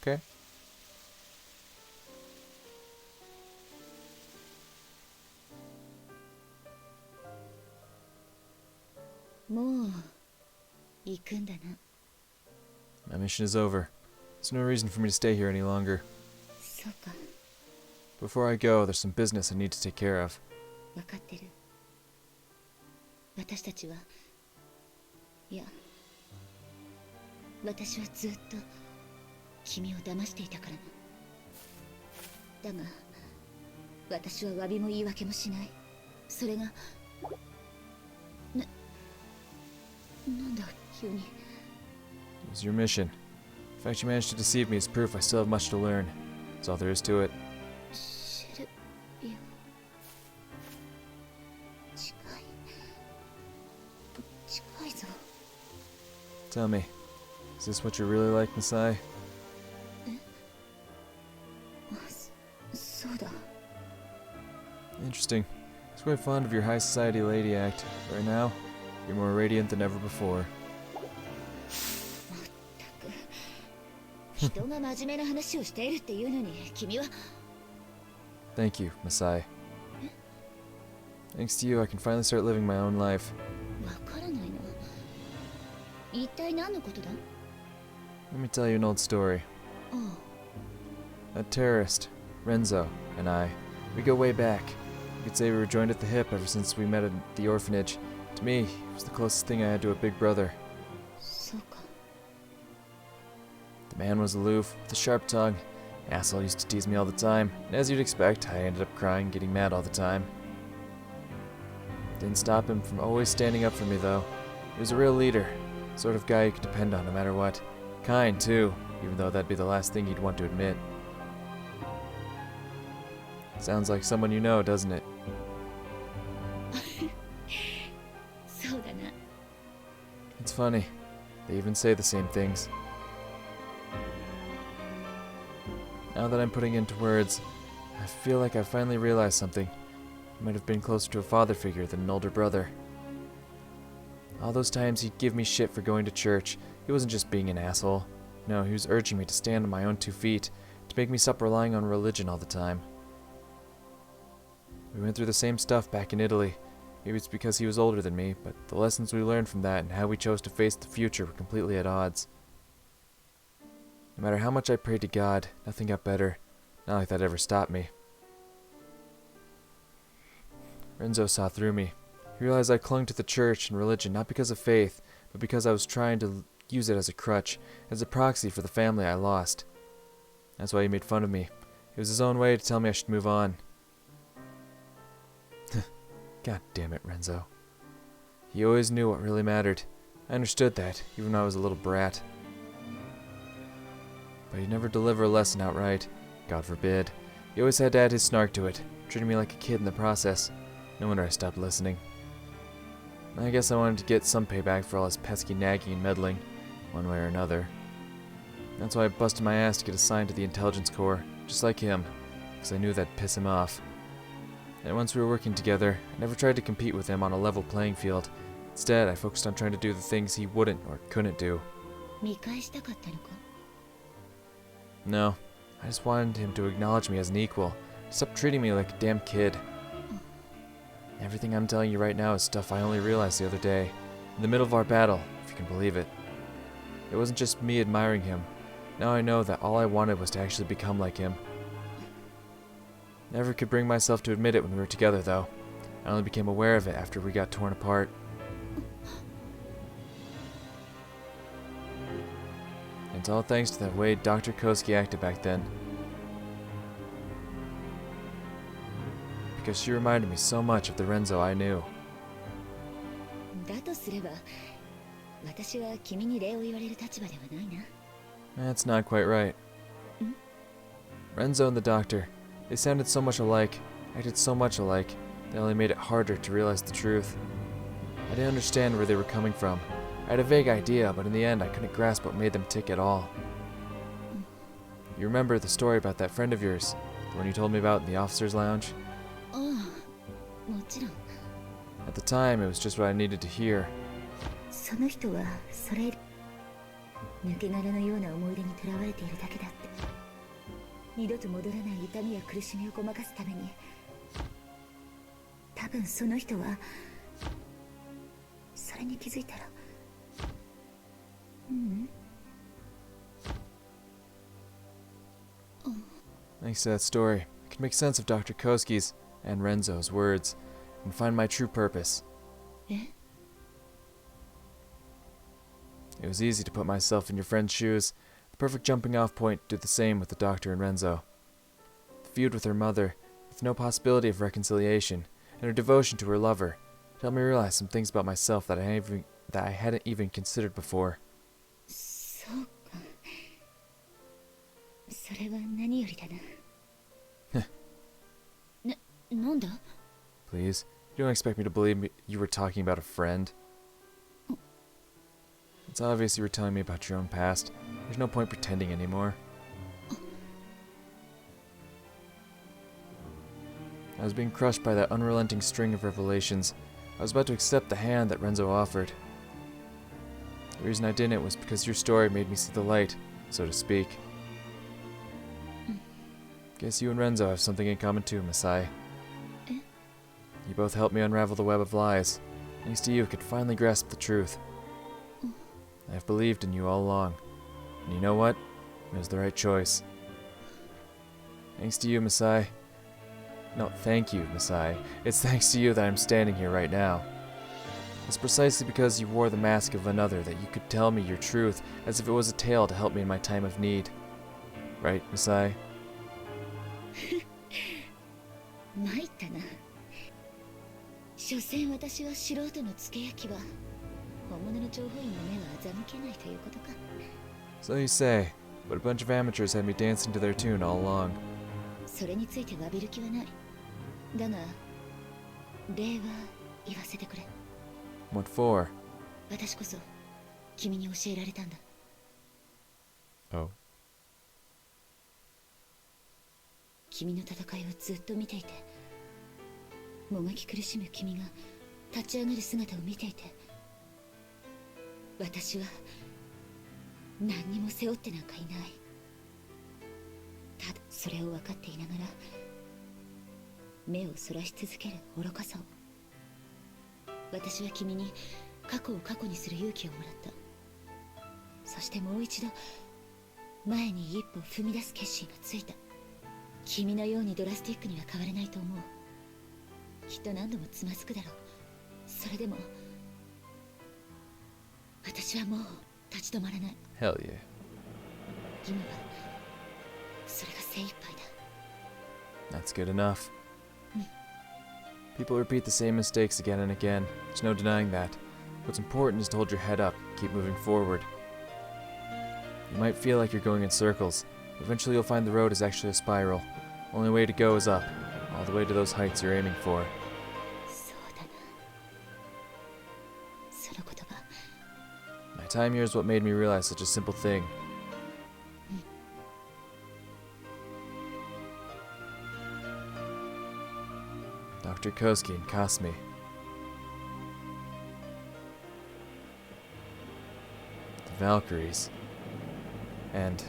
Okay. My mission is over. There's no reason for me to stay here any longer. Before I go, there's some business I need to take care of. It was your mission. The fact you managed to deceive me is proof I still have much to learn. That's all there is to it. Tell me, is this what you're really like, Masai? Interesting. I was quite fond of your high society lady act. Right now, you're more radiant than ever before. Thank you, Masai. Thanks to you, I can finally start living my own life. Let me tell you an old story. A terrorist, Renzo, and I, we go way back. You could say we were joined at the hip ever since we met at the orphanage. To me, he was the closest thing I had to a big brother. The man was aloof, with a sharp tongue. The asshole used to tease me all the time, and as you'd expect, I ended up crying, getting mad all the time. Didn't stop him from always standing up for me, though. He was a real leader, sort of guy you could depend on no matter what. Kind, too, even though that'd be the last thing he'd want to admit. Sounds like someone you know, doesn't it? It's funny. They even say the same things. Now that I'm putting into words, I feel like I finally realized something. I might have been closer to a father figure than an older brother. All those times he'd give me shit for going to church, he wasn't just being an asshole. No, he was urging me to stand on my own 2 feet, to make me stop relying on religion all the time. We went through the same stuff back in Italy. Maybe it's because he was older than me, but the lessons we learned from that and how we chose to face the future were completely at odds. No matter how much I prayed to God, nothing got better. Not like that ever stopped me. Renzo saw through me. He realized I clung to the church and religion not because of faith, but because I was trying to use it as a crutch, as a proxy for the family I lost. That's why he made fun of me. It was his own way to tell me I should move on. God damn it, Renzo. He always knew what really mattered. I understood that, even when I was a little brat. But he'd never deliver a lesson outright. God forbid. He always had to add his snark to it, treating me like a kid in the process. No wonder I stopped listening. I guess I wanted to get some payback for all his pesky nagging and meddling, one way or another. That's why I busted my ass to get assigned to the intelligence corps, just like him, because I knew that'd piss him off. And once we were working together, I never tried to compete with him on a level playing field. Instead, I focused on trying to do the things he wouldn't or couldn't do. No, I just wanted him to acknowledge me as an equal. Stop treating me like a damn kid. Everything I'm telling you right now is stuff I only realized the other day, in the middle of our battle, if you can believe it. It wasn't just me admiring him. Now I know that all I wanted was to actually become like him. Never could bring myself to admit it when we were together, though. I only became aware of it after we got torn apart. It's all thanks to the way Dr. Koski acted back then. Because she reminded me so much of the Renzo I knew. That's not quite right. Renzo and the doctor, they sounded so much alike, acted so much alike, they only made it harder to realize the truth. I didn't understand where they were coming from. I had a vague idea, but in the end I couldn't grasp what made them tick at all. You remember the story about that friend of yours, the one you told me about in the officer's lounge? At the time, it was just what I needed to hear. 二度と戻らない痛みや苦しみをごまかすために、多分その人はそれに気づいたら、Thanks to that story, I can make sense of Dr. Koski's and Renzo's words and find my true purpose. It was easy to put myself in your friend's shoes. The perfect jumping off point to do the same with the doctor and Renzo. The feud with her mother, with no possibility of reconciliation, and her devotion to her lover, helped me realize some things about myself that I hadn't even considered before. そうか。それは何よりだな。なんだ? Please, you don't expect me to believe you were talking about a friend. It's obvious you were telling me about your own past. There's no point pretending anymore. I was being crushed by that unrelenting string of revelations. I was about to accept the hand that Renzo offered. The reason I didn't was because your story made me see the light, so to speak. Guess you and Renzo have something in common too, Masai. You both helped me unravel the web of lies. Thanks to you, I could finally grasp the truth. I've believed in you all along. And you know what? It was the right choice. Thanks to you, Masai. No, thank you, Masai. It's thanks to you that I'm standing here right now. It's precisely because you wore the mask of another that you could tell me your truth as if it was a tale to help me in my time of need. Right, Masai? 参ったな。所詮私は素人の付け焼きは本物の諜報員の目は欺けないということか。So you say, but a bunch of amateurs had me dancing to their tune all along. それについて詫びる気はない。だが、礼は言わせてくれ。What for? 私こそ君に教えられたんだ。Oh. 君の戦いをずっと見ていて、もがき苦しむ君が立ち上がる姿を見ていて、私は何にも背負ってなんかいない。ただそれを分かっていながら目をそらし続ける愚かさを。私は君に過去を過去にする勇気をもらった。そしてもう一度前に一歩踏み出す決心がついた。君のようにドラスティックには変われないと思う。きっと何度もつまずくだろう。それでも私はもう立ち止まらない。 Hell yeah. 今はそれが精一杯だ。 That's good enough. People repeat the same mistakes again and again. There's no denying that. What's important is to hold your head up, keep moving forward. You might feel like you're going in circles. Eventually you'll find the road is actually a spiral. Only way to go is up, all the way to those heights you're aiming for. そうだな。その言葉。My time here is what made me realize such a simple thing. Dr. Koski and Kasmi. The Valkyries. And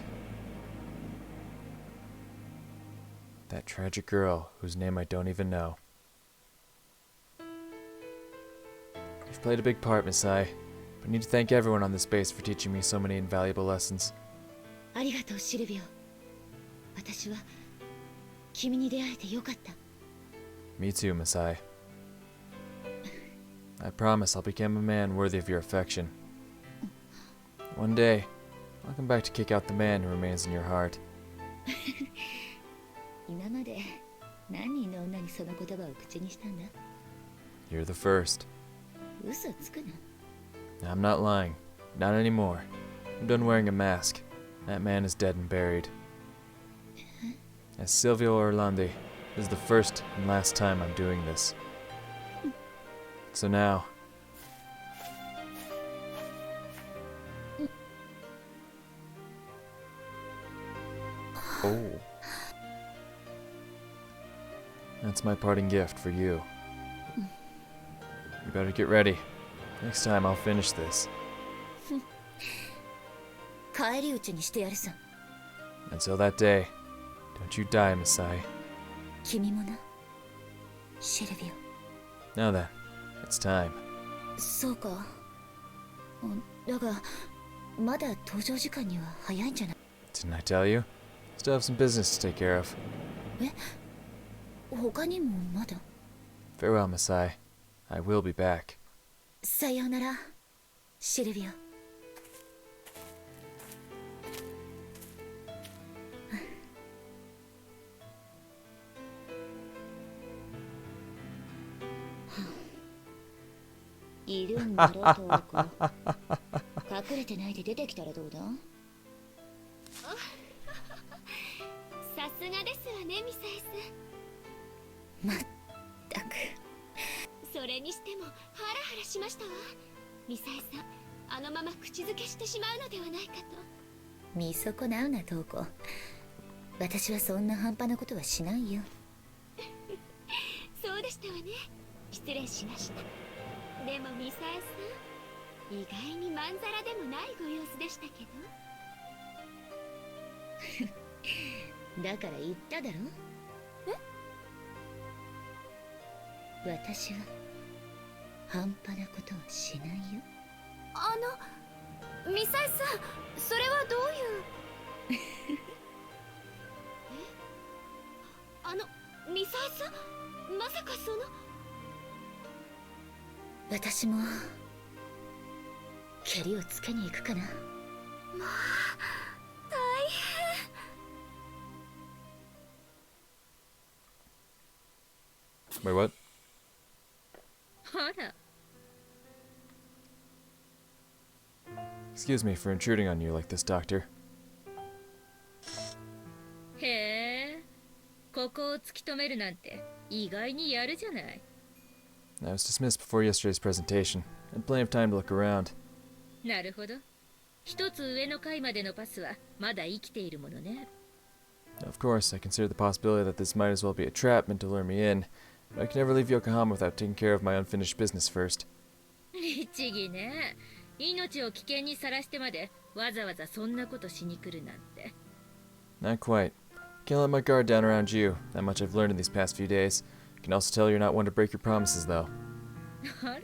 that tragic girl whose name I don't even know. You've played a big part, Masai, but I need to thank everyone on this base for teaching me so many invaluable lessons. ありがとう、シルビオ。私は君に出会えてよかった。Me too, Masai. I promise I'll become a man worthy of your affection. One day, I'll come back to kick out the man who remains in your heart. 今まで何人の女にその言葉を口にしたんだ? You're the first. 嘘つくな。 I'm not lying. Not anymore. I'm done wearing a mask. That man is dead and buried. As Silvio Orlandi, this is the first and last time I'm doing this. So now... Oh. That's my parting gift for you. You better get ready. Next time I'll finish this. 返り討ちにしてやるさ。 Until that day, Don't you die, Masai. 君もな、シルビ Now then, it's time. オ。そうか。だが、まだ登場時間には早いんじゃない？ Didn't I tell you? Still have some business to take care of. え？他にもまだ？ Farewell, Masai. I will be back. さようなら、シルビオ。いるんだろ、トウコ。隠れてないで出てきたらどうだ？さすがですわね、ミサエさん。まったく。それにしてもハラハラしましたわ。ミサエさん、あのまま口づけしてしまうのではないかと。見損なうな、トウコ。私はそんな半端なことはしないよ。そうでしたわね。失礼しました。でもミサエさん、意外にまんざらでもないご様子でしたけど。だから言っただろ。私は半端なことはしないよ。ミサエさん、それはどういうミサエさん、まさかその。私も蹴りをつけに行くかな。まあ、大変。 Wait, what? ほら。 Excuse me for intruding on you like this, Doctor. へえ、ここを突き止めるなんて意外にやるじゃない。 I was dismissed before yesterday's presentation. Had plenty of time to look around. なるほど。一つ上の階までのパスはまだ生きているものね。 Of course, I consider the possibility that this might as well be a trap meant to lure me in, but I can never leave Yokohama without taking care of my unfinished business first. 律儀ね。命を危険にさらしてまでわざわざそんなことしに来るなんて。 Not quite. Can't let my guard down around you. That much I've learned in these past few days. I can also tell you're not one to break your promises, though. あ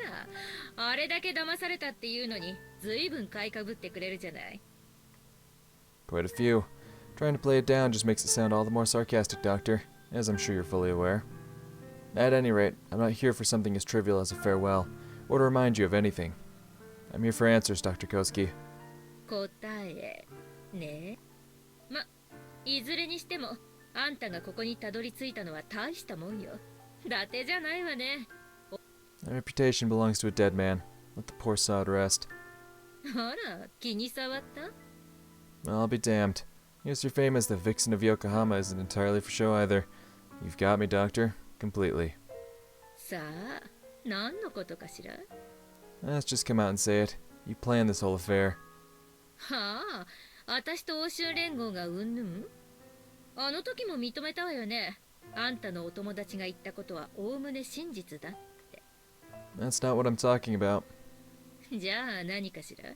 ら、あれだけ騙されたっていうのにずいぶん買いかぶってくれるじゃない。 Quite a few. Trying to play it down just makes it sound all the more sarcastic, Doctor, as I'm sure you're fully aware. At any rate, I'm not here for something as trivial as a farewell, or to remind you of anything. I'm here for answers, Dr. Koski. 答えねえ。ま、いずれにしてもあんたがここにたどり着いたのは大したもんよ。伊達じゃないわね。 My reputation belongs to a dead man. Let the poor sod rest. あら、気に障った？ Well, I'll be damned. Yes, your fame as the vixen of Yokohama isn't entirely for show either. You've got me, Doctor, completely. さあ、何のことかしら？ Let's just come out and say it. You planned this whole affair. はあ、私と欧州連合がうんぬん？あの時も認めたわよね。あんたのお友達が言ったことはおおむね真実だって。 That's not what I'm talking about. じゃあ何かしら？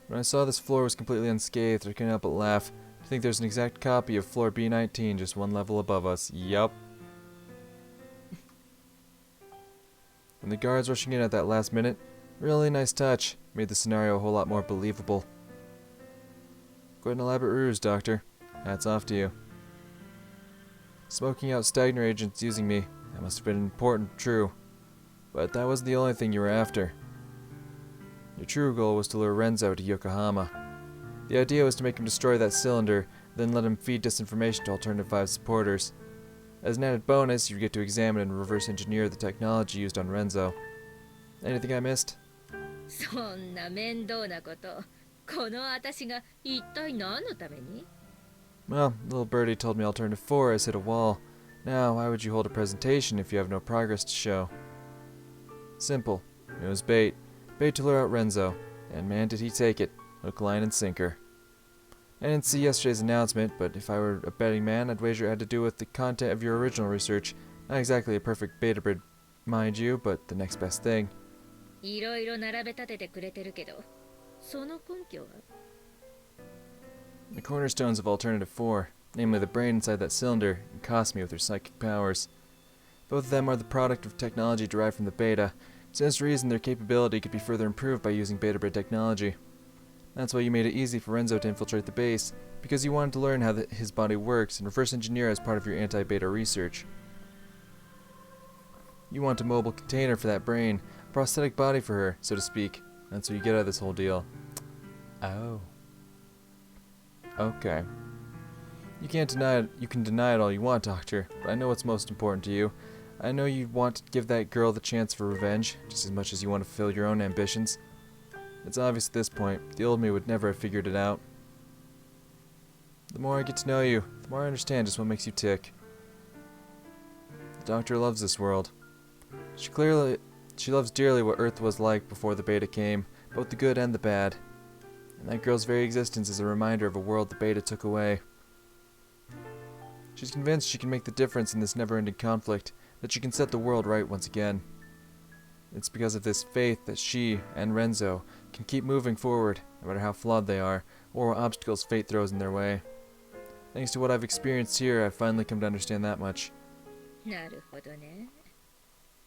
When I saw this floor was completely unscathed, I couldn't help but laugh. To think there's an exact copy of floor B19 just one level above us. Yup. And the guards rushing in at that last minute, really nice touch. Made the scenario a whole lot more believable. Quite an elaborate ruse, Doctor. Hats off to you. Smoking out Stagner agents using me. That must have been important, true. But that wasn't the only thing you were after. Your true goal was to lure Renzo to Yokohama. The idea was to make him destroy that cylinder, then let him feed disinformation to Alternative 5 supporters. As an added bonus, you get to examine and reverse engineer the technology used on Renzo. Anything I missed? そんな面倒なこと、この私が一体何のために？ Well, little birdie told me Alternative 4 has hit a wall. Now, why would you hold a presentation if you have no progress to show? Simple. It was bait. Bait to lure out Renzo. And man, did he take it. Hook, line, and sinker. I didn't see yesterday's announcement, but if I were a betting man, I'd wager it had to do with the content of your original research. Not exactly a perfect beta brid, mind you, but the next best thing. いろいろ並べ立ててくれてるけど、その根拠は？ The cornerstones of Alternative 4. namely the brain inside that cylinder, and Cosme with her psychic powers. Both of them are the product of technology derived from the Beta. For this reason, their capability could be further improved by using Beta Bred technology. That's why you made it easy for Renzo to infiltrate the base, because you wanted to learn how his body works and reverse engineer as part of your anti-Beta research. You want a mobile container for that brain, a prosthetic body for her, so to speak. That's what you get out of this whole deal. Oh. Okay. You can't deny it. You can deny it all you want, Doctor, but I know what's most important to you. I know you want to give that girl the chance for revenge, just as much as you want to fulfill your own ambitions. It's obvious at this point, the old me would never have figured it out. The more I get to know you, the more I understand just what makes you tick. The Doctor loves this world. She loves dearly what Earth was like before the Beta came, both the good and the bad. And that girl's very existence is a reminder of a world the Beta took away. She's convinced she can make the difference in this never-ending conflict, that she can set the world right once again. It's because of this faith that she and Renzo can keep moving forward, no matter how flawed they are, or what obstacles fate throws in their way. Thanks to what I've experienced here, I've finally come to understand that much. なるほどね。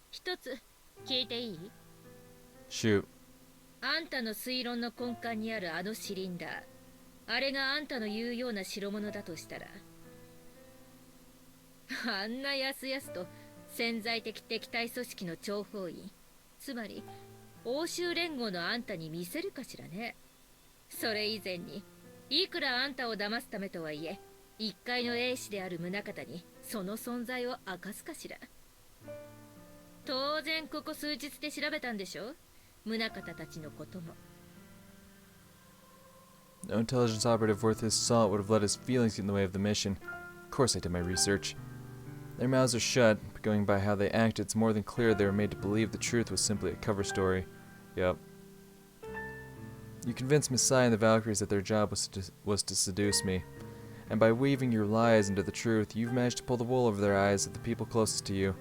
一つ聞いていい？ Shoot. あんたの推論の根幹にあるあのシリンダー、あれがあんたの言うような代物だとしたら、あんなやすやすと潜在的敵対組織の諜報員、つまり欧州連合のあんたに見せるかしらね。それ以前にいくらあんたを騙すためとはいえ、一介の英士である宗方にその存在を明かすかしら。当然ここ数日で調べたんでしょ、宗方たちのことも。No intelligence operative worth his salt would have let his feelings get in the way of the mission. Of course I did my research. Their mouths are shut, but going by how they acted, it's more than clear they were made to believe the truth was simply a cover story. Yep. You convinced Messiah and the Valkyries that their job was to seduce me. And by weaving your lies into the truth, you've managed to pull the wool over their eyes of the people closest to you.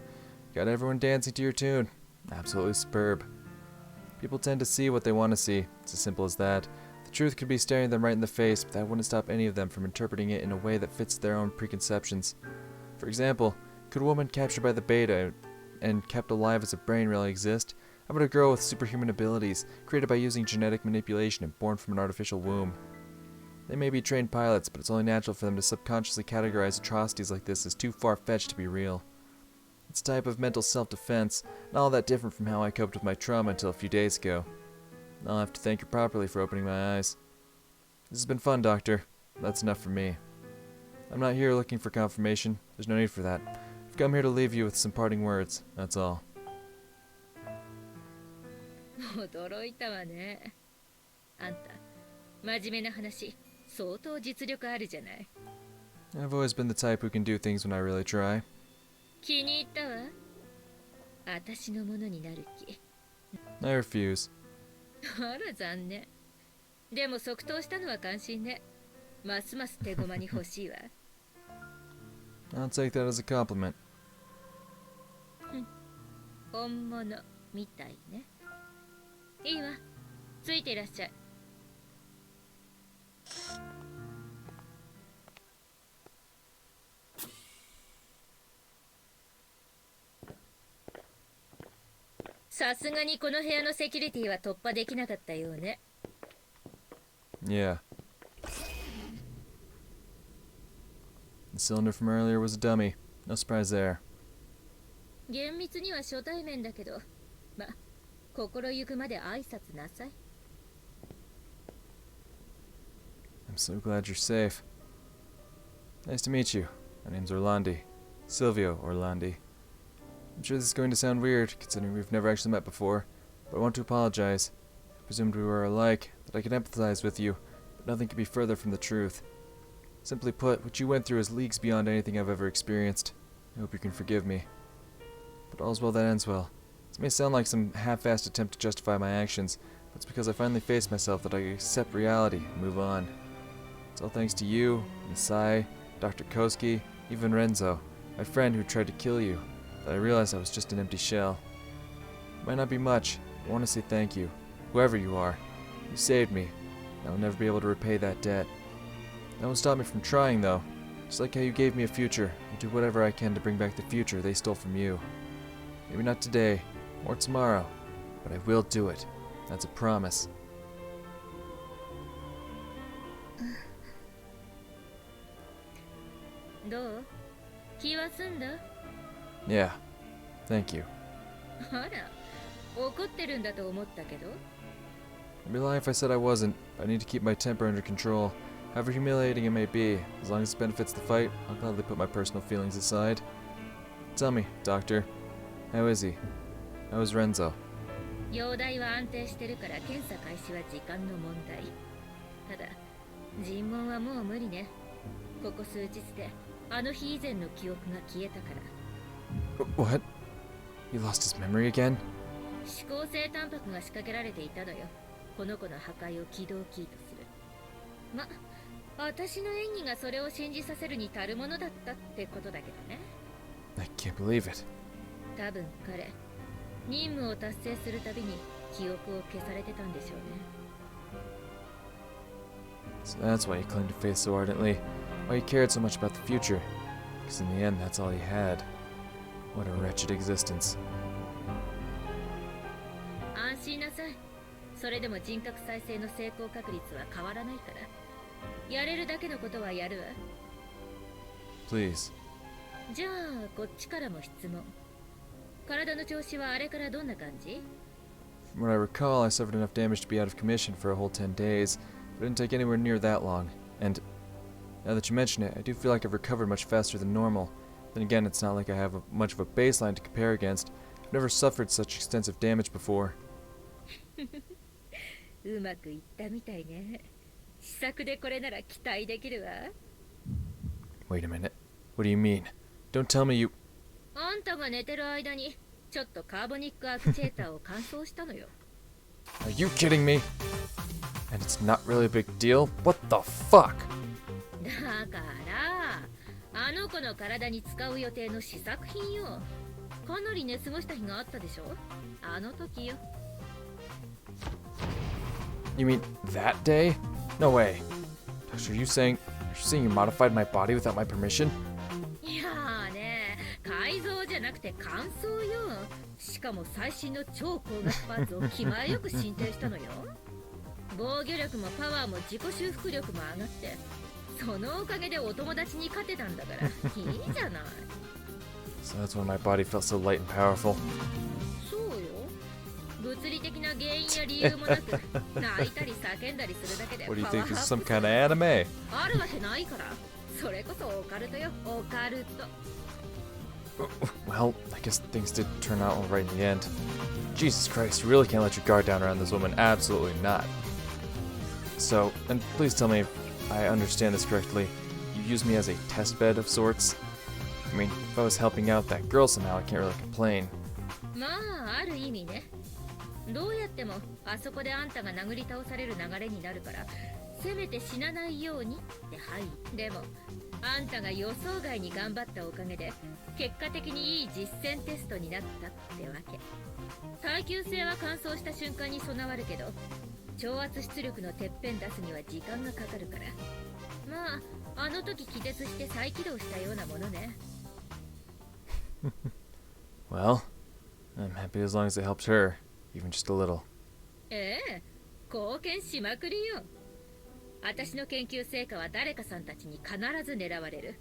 Got everyone dancing to your tune. Absolutely superb. People tend to see what they want to see. It's as simple as that. The truth could be staring them right in the face, but that wouldn't stop any of them from interpreting it in a way that fits their own preconceptions. For example, could a woman captured by the Beta and kept alive as a brain really exist? How about a girl with superhuman abilities, created by using genetic manipulation and born from an artificial womb? They may be trained pilots, but it's only natural for them to subconsciously categorize atrocities like this as too far-fetched to be real. It's a type of mental self-defense, not all that different from how I coped with my trauma until a few days ago. I'll have to thank you properly for opening my eyes. This has been fun, Doctor. That's enough for me. I'm not here looking for confirmation. There's no need for that. I've come here to leave you with some parting words. That's all. 驚いたわね。あんた、真面目な話、相当実力あるじゃない。I've always been the type who can do things when I really try. 気に入ったわ。私のものになる気。I refuse. あら残念。でも即答したのは感心ね。ますます手駒に欲しいわ。I'll take that as a compliment. 本物みたいね。いいわ。ついていらっしゃい。さすがにこの部屋のセキュリティは突破できなかったようね。Yeah. The cylinder from earlier was a dummy. No surprise there. 厳密には初対面だけど、ま、心ゆくまで挨拶なさい。I'm so glad you're safe. Nice to meet you. My name's Orlandi. Silvio Orlandi. I'm sure this is going to sound weird, considering we've never actually met before, but I want to apologize. I presumed we were alike, that I could empathize with you, but nothing could be further from the truth. Simply put, what you went through is leagues beyond anything I've ever experienced. I hope you can forgive me. But all's well that ends well. This may sound like some half-assed attempt to justify my actions, but it's because I finally faced myself that I accept reality and move on. It's all thanks to you, Masai, Dr. Koski, even Renzo, my friend who tried to kill you, that I realized I was just an empty shell. It might not be much, but I want to say thank you, whoever you are. You saved me, and I will never be able to repay that debt. That won't stop me from trying, though. Just like how you gave me a future, I'll do whatever I can to bring back the future they stole from you. Maybe not today, or tomorrow, but I will do it. That's a promise. Yeah, thank you. あら、怒ってるんだと思ったけど。 I'd be lying if I said I wasn't. I need to keep my temper under control. However humiliating it may be, as long as it benefits the fight, I'll gladly put my personal feelings aside. Tell me, Doctor, how is he? How is Renzo? 容体は安定してるから検査開始は時間の問題。ただ、尋問はもう無理ね。ここ数日であの日以前の記憶が消えたから。What? He lost his memory again? 思考性タンパクが仕掛けられていたのよ。この子の破壊を起動キーとする。ま、私の演技がそれを信じさせるに足るものだったってことだけどね。I can't believe it. 多分彼、任務を達成するたびに記憶を消されてたんでしょうね。So that's why he clung to faith so ardently, why he cared so much about the future. Because in the end, that's all he had. What a wretched existence. 安心なさい。それでも人格再生の成功確率は変わらないから。やれるだけのことはやるわ。Please. じゃあ、こっちからも質問。体の調子はあれからどんな感じ？ From what I recall, I suffered enough damage to be out of commission for a whole 10 days, but it didn't take anywhere near that long. And now that you mention it, I do feel like I've recovered much faster than normal. Then again, it's not like I have much of a baseline to compare against. I've never suffered such extensive damage before. うまくいったみたいね。試作でこれなら期待できるわ。Wait a minute. What do you mean? Don't tell me you... あんたが寝てる間にちょっとカーボニックアクチュエーターを乾燥したのよ。Are you kidding me? And it's not really a big deal? What the fuck? だからあの子の体に使う予定の試作品よ。かなり寝過ごした日があったでしょ。あの時よ。You mean that day? No way. Doctor, are you saying you modified my body without my permission? いやーね、改造じゃなくて乾燥よ。しかも最新の超高額パーツを気前よく進呈したのよ。防御力もパワーも自己修復力も上がって、そのおかげでお友達に勝てたんだからいいじゃない。So that's when my body felt so light and powerful. そうよ。物理的な原因や理由もなく泣いたり叫んだりするだけで What do パ you ワー think? ア This is ッ some プ kind of anime? あるわけないから。それこそオカルトよ、オカルト。 Well, I guess things did turn out all right in the end. Jesus Christ, you really can't let your guard down around this woman. Absolutely not. So, and please tell me if I understand this correctly, you use me as a test bed of sorts? I mean, if I was helping out that girl somehow, I can't really complain. まあある意味ね。どうやってもあそこであんたが殴り倒される流れになるから、せめて死なないようにってはい。でもあんたが予想外に頑張ったおかげで結果的にいい実践テストになったってわけ。耐久性は乾燥した瞬間に備わるけど、超圧出力のてっぺん出すには時間がかかるから。まああの時気絶して再起動したようなものね。Well, I'm happy as long as it helps her, even just a little. ええ、貢献しまくりよ。私の研究成果は誰かさんたちに必ず狙われる。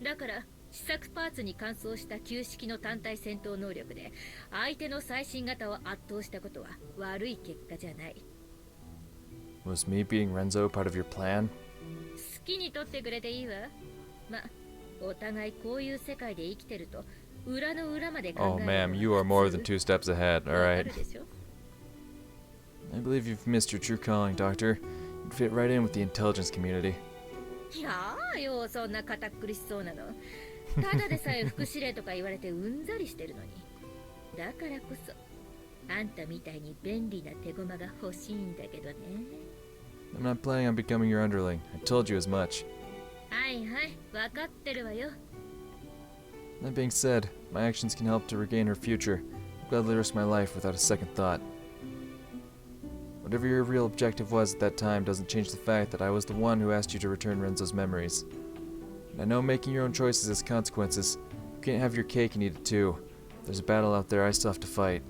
だから試作パーツに乾燥した旧式の単体戦闘能力で相手の最新型を圧倒したことは悪い結果じゃない。 Was me beating Renzo part of your plan? 好きに取ってくれていいわ。ま、お互いこういう世界で生きてると裏の裏まで考える Oh, のが ma'am, you are more than 2 steps ahead, わか alright? るでしょ。 I believe you've missed your true calling, Doctor. You'd fit right in with the intelligence community. いやーよ、そんな堅苦しそうなの。ただでさえ副司令とか言われてうんざりしてるのに。だからこそあんたみたいに便利な手駒が欲しいんだけどね。 I'm not planning on becoming your underling. I told you as much. はいはい、わかってるわよ。 That being said, my actions can help to regain her future. I'd gladly risk my life without a second thought. Whatever your real objective was at that time doesn't change the fact that I was the one who asked you to return Renzo's memories. I know making your own choices has consequences. You can't have your cake and eat it too. There's a battle out there I still have to fight.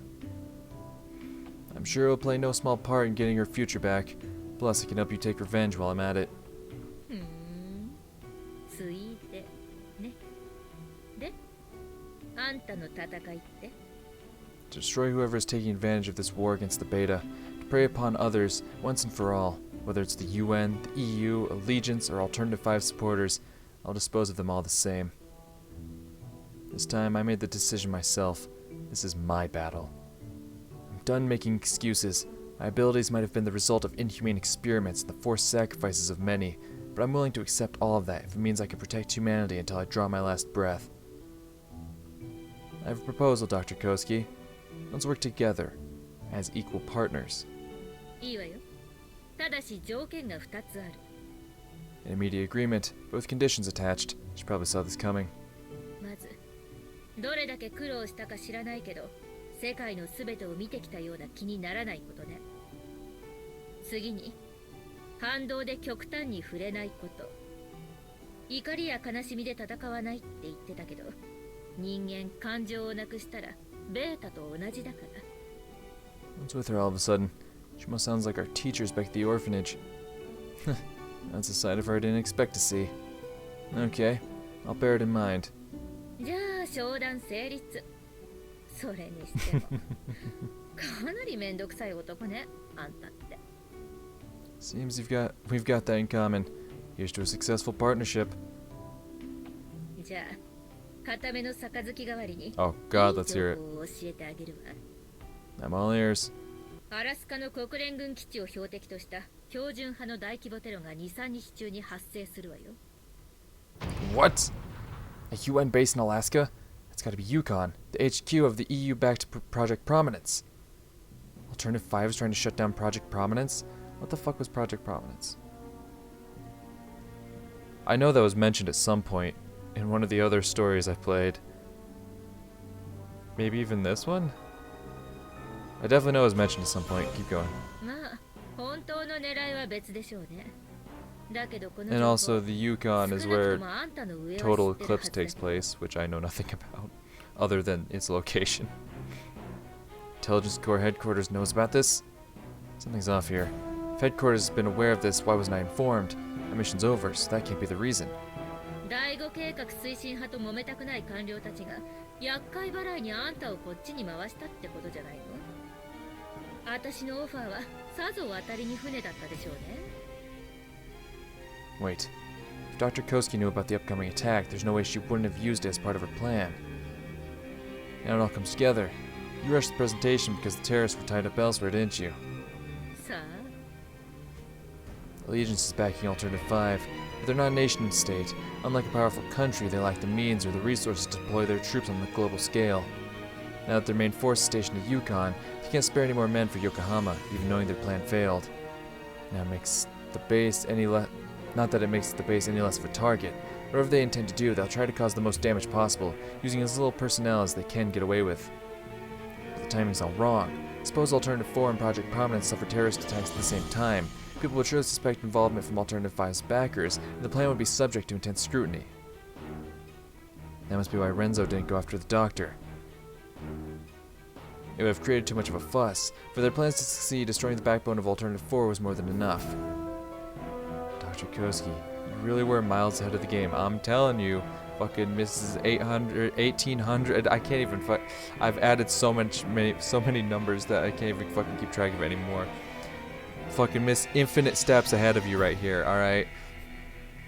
I'm sure it'll play no small part in getting your future back. Plus, I can help you take revenge while I'm at it. ついでね。で、あんたの戦いって？ To destroy whoever is taking advantage of this war against the Beta. To prey upon others, once and for all. Whether it's the UN, the EU, Allegiance, or Alternative 5 supporters, I'll dispose of them all the same. This time, I made the decision myself. This is my battle. I'm done making excuses. My abilities might have been the result of inhumane experiments and the forced sacrifices of many, but I'm willing to accept all of that if it means I can protect humanity until I draw my last breath. I have a proposal, Dr. Koski. Let's work together, as equal partners. いいわよ。ただし条件が2つある。An immediate agreement, but with conditions attached. She probably saw this coming. まず、どれだけ苦労したか知らないけど、世界のすべてを見てきたような気にならないことね。次に、反動で極端に触れないこと。怒りや悲しみで戦わないって言ってたけど、人間感情をなくしたらベータと同じだから。What's with her all of a sudden? She almost sounds like our teachers back at the orphanage. That's a side of her I didn't expect to see. Okay, I'll bear it in mind. じゃあ商談成立。それにしてもかなりめんどくさい男ね、あんたって。Seems we've got that in common. Here's to a successful partnership. じゃあ固めの杯代わりに Oh God, let's hear it. 情報を教えてあげるわ。 I'm all ears. アラスカの国連軍基地を標的とした標準派の大規模テロが 2,3 日中に発生するわよ。 What? A UN base in Alaska? It's gotta be Yukon, the HQ of the EU-backed Project Prominence. Alternative 5 is trying to shut down Project Prominence? What the fuck was Project Prominence? I know that was mentioned at some point in one of the other stories I played. Maybe even this one? I definitely know it was mentioned at some point. Keep going. まあ本当の狙いは別でしょうね。だけどこの And 情報 also, the Yukon is 少なく where ともあんたの上は Total 知ってるは Eclipse ずだ takes place, which I know nothing about, other than its location. Intelligence Corps headquarters knows about this? Something's off here. If headquarters has been aware of this, why wasn't I informed? My mission's over, so that can't be the reason. 第5計画推進派と揉めたくない官僚たちが厄介払いにあんたをこっちに回したってことじゃないの？私のオファーはさぞ渡りに船だったでしょうね。 Wait. If Dr. Koski knew about the upcoming attack, there's no way she wouldn't have used it as part of her plan. Now it all comes together. You rushed the presentation because the terrorists were tied up elsewhere, didn't you? さあ Allegiance is backing Alternative 5, but they're not a nation state. Unlike a powerful country, they lack the means or the resources to deploy their troops on the global scale. Now that their main force is stationed at Yukon, they can't spare any more men for Yokohama, even knowing their plan failed. Now it makes the base any less... Not that it makes the base any less of a target. Whatever they intend to do, they'll try to cause the most damage possible, using as little personnel as they can get away with. But the timing's all wrong. Suppose Alternative 4 and Project Prominence suffer terrorist attacks at the same time. People would surely suspect involvement from Alternative 5's backers, and the plan would be subject to intense scrutiny. That must be why Renzo didn't go after the doctor. It would have created too much of a fuss. For their plans to succeed, destroying the backbone of Alternative 4 was more than enough. Dr. Koski, you really were miles ahead of the game. I'm telling you, fucking Mrs. 800, 1800, I can't even I've added so many numbers that I can't even fucking keep track of anymore. Fucking Miss Infinite steps ahead of you right here, alright?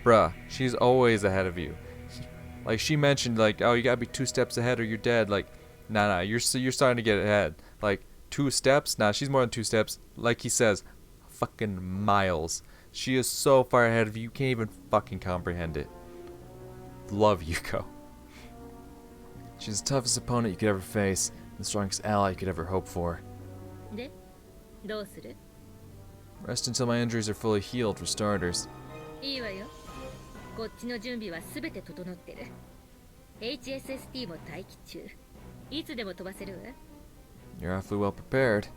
Bruh, she's always ahead of you. Like, she mentioned, like, oh, you gotta be 2 steps ahead or you're dead. Like, nah, you're starting to get ahead. Like, 2 steps? Nah, she's more than 2 steps. Like he says, fucking miles. She is so far ahead of you, you can't even fucking comprehend it. Love Yuko. She's the toughest opponent you could ever face, and the strongest ally you could ever hope for. で、どうする？ Rest until my injuries are fully healed, for starters. いいわよ。こっちの準備はすべて整ってる。HSST も待機中。いつでも飛ばせるわ。 You're awfully well prepared.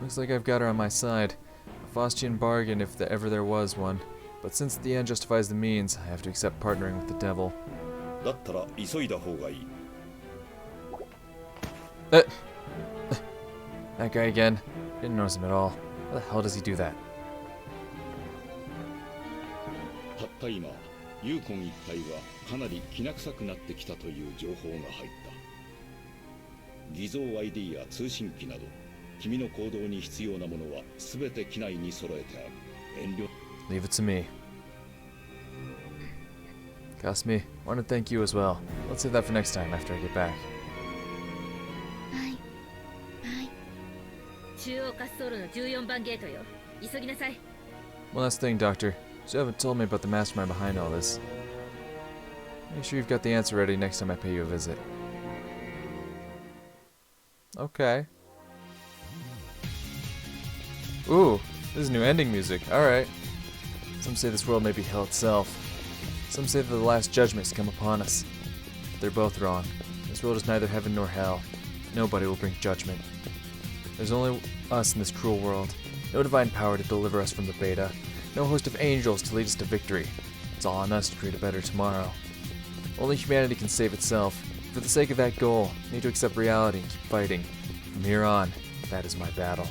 Looks like I've got her on my side. A Faustian bargain if ever there was one. But since the end justifies the means, I have to accept partnering with the devil. だったら急いだ方がいい。 That guy again. Didn't notice him at all. How the hell does he do that? たった今、ユーコン一帯はかなりきな臭くなってきたという情報が入った。偽造 ID や通信機など、君の行動に必要なものは全て機内に揃えてある。遠慮。Leave it to me. Kasumi, I want to thank you as well. Let's save that for next time after I get back. はいはい。中央滑走路の14番ゲートよ。急ぎなさい。 One last thing, Doctor. You haven't told me about the mastermind behind all this. Make sure you've got the answer ready next time I pay you a visit. Okay. Ooh, this is new ending music. Alright. Some say this world may be hell itself. Some say that the last judgment has come upon us. But they're both wrong. This world is neither heaven nor hell. Nobody will bring judgment. There's only us in this cruel world. No divine power to deliver us from the beta. No host of angels to lead us to victory. It's all on us to create a better tomorrow. Only humanity can save itself. For the sake of that goal, I need to accept reality and keep fighting. From here on, that is my battle.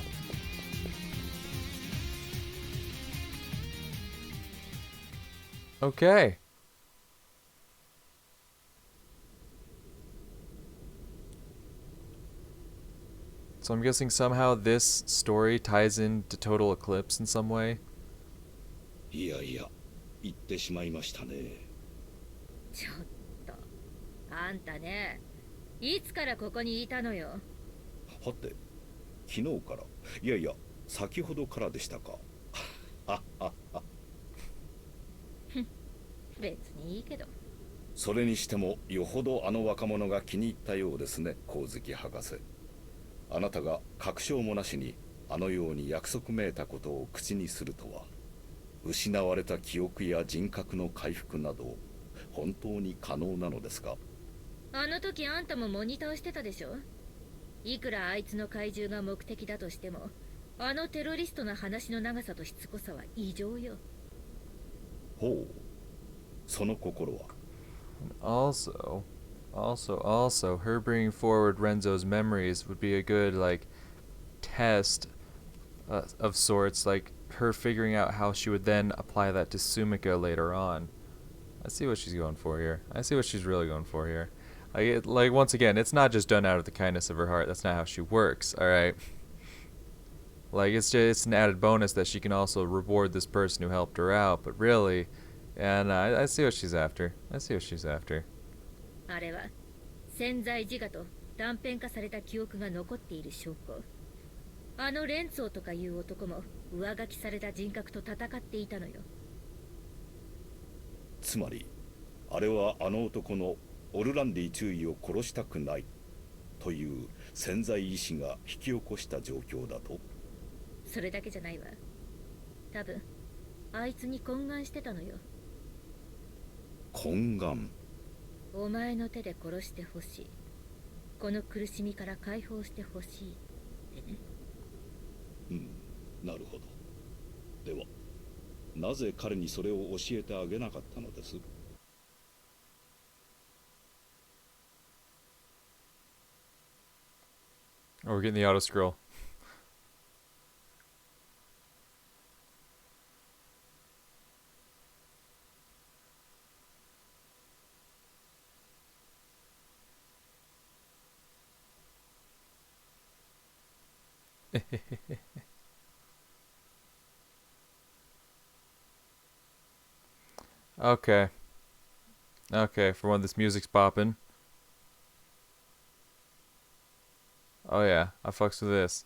Okay. So I'm guessing somehow this story ties into Total Eclipse in some way. いやいや、言ってしまいましたね。ちょっとあんたね、いつからここにいたのよ。はて、昨日から、いやいや、先ほどからでしたか。別にいいけど。それにしても、よほどあの若者が気に入ったようですね、光月博士。あなたが確証もなしにあのように約束めいたことを口にするとは、失われた記憶や人格の回復など本当に可能なのですか？あの時あんたもモニターしてたでしょ。いくらあいつの怪獣が目的だとしても、あのテロリストの話の長さとしつこさは異常よ。ほう、その心は。 Also, her bringing forward Renzo's memories would be a good, like, test of sorts, like her figuring out how she would then apply that to Sumika later on. I see what she's going for here. I see what she's really going for here. Like once again, it's not just done out of the kindness of her heart. That's not how she works, alright? Like, it's an added bonus that she can also reward this person who helped her out, but really, and I see what she's after. I see what she's after. あれは潜在自我と断片化された記憶が残っている証拠。あのレンツォとかいう男も上書きされた人格と戦っていたのよ。つまりあれはあの男のオルランディ注意を殺したくないという潜在意志が引き起こした状況だと。それだけじゃないわ。多分あいつに懇願してたのよ。懇願。お前の手で殺してほしい。この苦しみから解放してほしいってね。うん、なるほど。では、なぜ彼にそれを教えてあげなかったのです？ Oh, we're getting the auto scroll. Okay. Okay, for when this music's popping. Oh yeah, I fucks with this.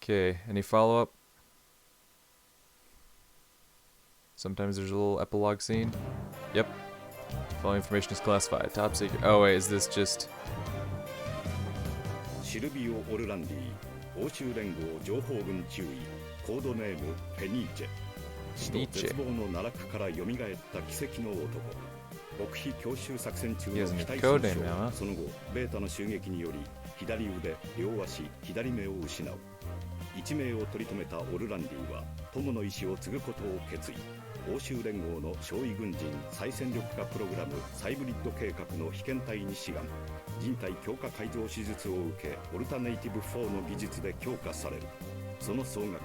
Okay, any follow-up? Sometimes there's a little epilogue scene. Yep. Following information is classified. Top secret. Oh wait, is this just... シルビオ・オルランディ、欧州連合情報軍注意、コードネームフェニーチェ。死と絶望の奈落から蘇った奇跡の男。極秘強襲作戦中の機体損傷。その後、ベータの襲撃により左腕、両足、左目を失う。一命を取り留めたオルランディは友の意志を継ぐことを決意。欧州連合の少尉軍人再戦力化プログラムサイブリッド計画の被験体に志願。人体強化改造手術を受けオルタネイティブ4の技術で強化される。その総額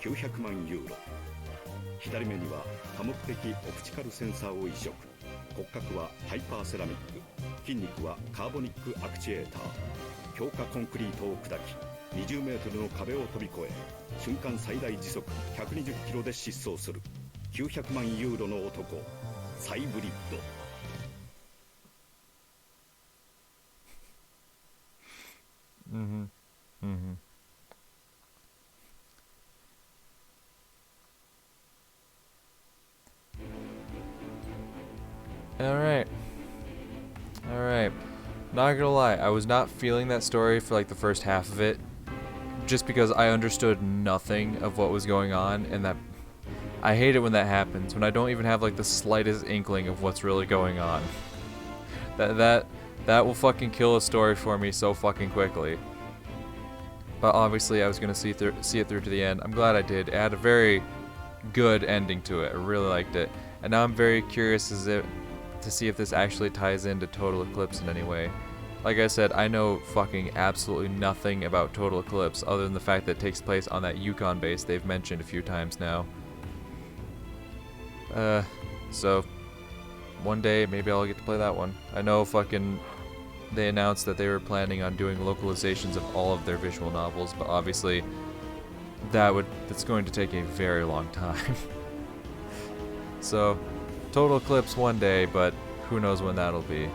900万ユーロ。左目には多目的オプチカルセンサーを移植。骨格はハイパーセラミック。筋肉はカーボニックアクチュエーター。強化コンクリートを砕き20メートルの壁を飛び越え瞬間最大時速120キロで疾走する。900万ユーロの男サイブリッド。Alright. Not gonna lie, I was not feeling that story for like the first half of it. Just because I understood nothing of what was going on, and that I hate it when that happens, when I don't even have like the slightest inkling of what's really going on. That will fucking kill a story for me so fucking quickly. But obviously I was gonna see it through to the end. I'm glad I did. It had a very good ending to it. I really liked it. And now I'm very curious to see if this actually ties into Total Eclipse in any way. Like I said, I know fucking absolutely nothing about Total Eclipse other than the fact that it takes place on that Yukon base they've mentioned a few times now. So one day maybe I'll get to play that one. I know fucking they announced that they were planning on doing localizations of all of their visual novels, but obviously that's going to take a very long time. So Total Eclipse one day, but who knows when that'll be.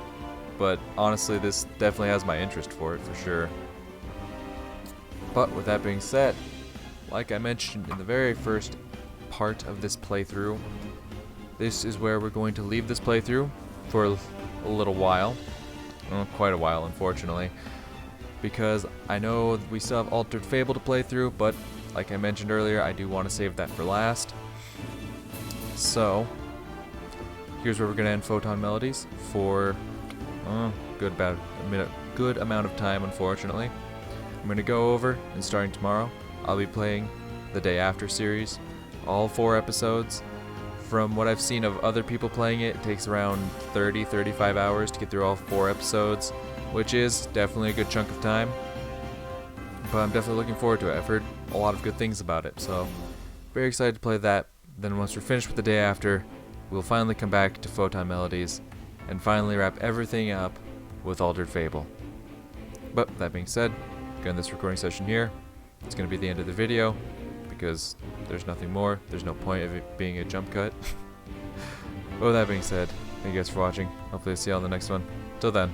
But honestly, this definitely has my interest for it, for sure. But with that being said, like I mentioned in the very first part of this playthrough, this is where we're going to leave this playthrough for a little while. Well, quite a while, unfortunately. Because I know we still have Altered Fable to play through, but like I mentioned earlier, I do want to save that for last. So here's where we're going to end Photon Melodies for good amount of time, unfortunately. I'm going to go over, and starting tomorrow, I'll be playing the Day After series, all 4 episodes. From what I've seen of other people playing it, it takes around 30-35 hours to get through all 4 episodes, which is definitely a good chunk of time. But I'm definitely looking forward to it. I've heard a lot of good things about it, so very excited to play that. Then once we're finished with the Day After, we'll finally come back to Photon Melodies and finally wrap everything up with Altered Fable. But that being said, going this recording session here, it's going to be the end of the video because there's nothing more. There's no point of it being a jump cut. But with that being said, thank you guys for watching. Hopefully I'll see you on the next one. Till then,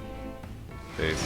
peace.